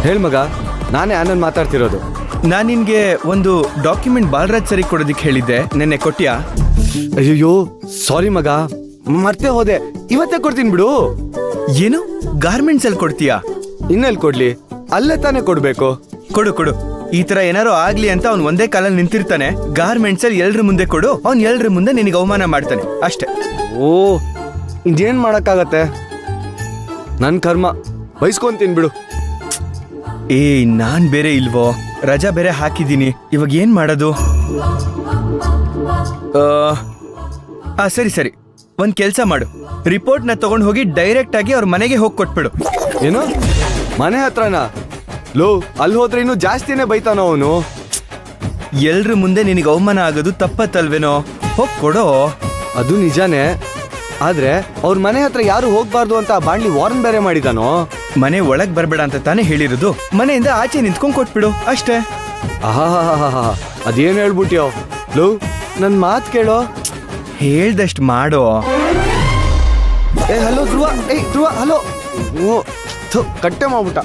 ಹೇಳ್ ಮಗ, ನಾನೇ ಆನಂದ್ ಮಾತಾಡ್ತಿರೋದು. ನಾನು ನಿನ್ಗೆ ಒಂದು ಡಾಕ್ಯುಮೆಂಟ್ ಬಾಲರಾಜ್ ಸರಿ ಕೊಡೋದಿಕ್ಕೆ ಹೇಳಿದ್ದೆ, ನೆನ್ನೆ ಕೊಟ್ಟಿಯಾ? ಅಯ್ಯೋ ಸಾರಿ ಮಗ, ಮರ್ತೇ ಹೋದೆ. ಇವತ್ತೇ ಕೊಡ್ತೀನಿ ಬಿಡು. ಏನು ಗಾರ್ಮೆಂಟ್ಸ್ ಅಲ್ಲಿ ಕೊಡ್ತೀಯಾ? ಇನ್ನೆಲ್ಲಿ ಕೊಡ್ಲಿ, ಅಲ್ಲೇ ತಾನೇ ಕೊಡ್ಬೇಕು. ಕೊಡು ಕೊಡು. ಈ ತರ ಏನಾರು ಆಗ್ಲಿ ಅಂತ ಅವ್ನು ಒಂದೇ ಕಾಲಲ್ಲಿ ನಿಂತಿರ್ತಾನೆ. ಗಾರ್ಮೆಂಟ್ಸ್ ಅಲ್ಲಿ ಎಲ್ರ ಮುಂದೆ ಕೊಡು, ಅವ್ನ್ ಎಲ್ರ ಮುಂದೆ ನಿನಗೆ ಅವಮಾನ ಮಾಡ್ತಾನೆ ಅಷ್ಟೇ. ಓ, ಇದೇನ್ ಮಾಡಕ್ಕಾಗತ್ತೆ, ನನ್ ಕರ್ಮ, ಬೈಸ್ಕೊಂತೀನಿ ಬಿಡು. ಏ ನಾನ್ ಬೇರೆ ಇಲ್ವೋ, ರಜಾ ಬೇರೆ ಹಾಕಿದೀನಿ. ಇವಾಗ ಏನ್ ಮಾಡೋದು? ಸರಿ ಸರಿ, ಒಂದ್ ಕೆಲ್ಸ ಮಾಡು. ರಿಪೋರ್ಟ್ ನ ತಗೊಂಡ್ ಹೋಗಿ ಡೈರೆಕ್ಟ್ ಆಗಿ ಅವ್ರ ಮನೆಗೆ ಹೋಗಿ ಕೊಟ್ಬಿಡು. ಏನು, ಮನೆ ಹತ್ರನಾ? ಲೋ, ಅಲ್ಲಿ ಹೋದ್ರೆ ಇನ್ನು ಜಾಸ್ತಿನೇ ಬೈತಾನೋ ಅವನು. ಎಲ್ರ ಮುಂದೆ ನಿನಗೆ ಅವಮಾನ ಆಗೋದು ತಪ್ಪತ್ತಲ್ವೇನೋ, ಹೋಗ್ ಕೊಡೋ. ಅದು ನಿಜಾನೇ, ಆದ್ರೆ ಅವ್ರ ಮನೆ ಹತ್ರ ಯಾರು ಹೋಗ್ಬಾರ್ದು ಅಂತ ಬಾಣ್ಲಿ ವಾರ್ನ್ ಬೇರೆ ಮಾಡಿದಾನೋ. ಮನೆ ಒಳಗ್ ಬರ್ಬೇಡ ಅಂತ ತಾನೇ ಹೇಳಿರೋದು, ಮನೆಯಿಂದ ಆಚೆ ನಿಂತ್ಕೊಂಡ್ ಕೊಟ್ಬಿಡು ಅಷ್ಟೇ. ಆಹಾ, ಅದೇನು ಹೇಳ್ಬಿಟ್ಯೋ. ಲೋ, ನನ್ ಮಾತ್ ಕೇಳೋ. ಹೇಳ್ದಷ್ಟು ಮಾಡೋ. ಹಲೋ ಧ್ರುವ, ಧ್ರುವ ಹಲೋ. ಕಟ್ಟೆ ಮಾಡ್ಬಿಟ್ಟ.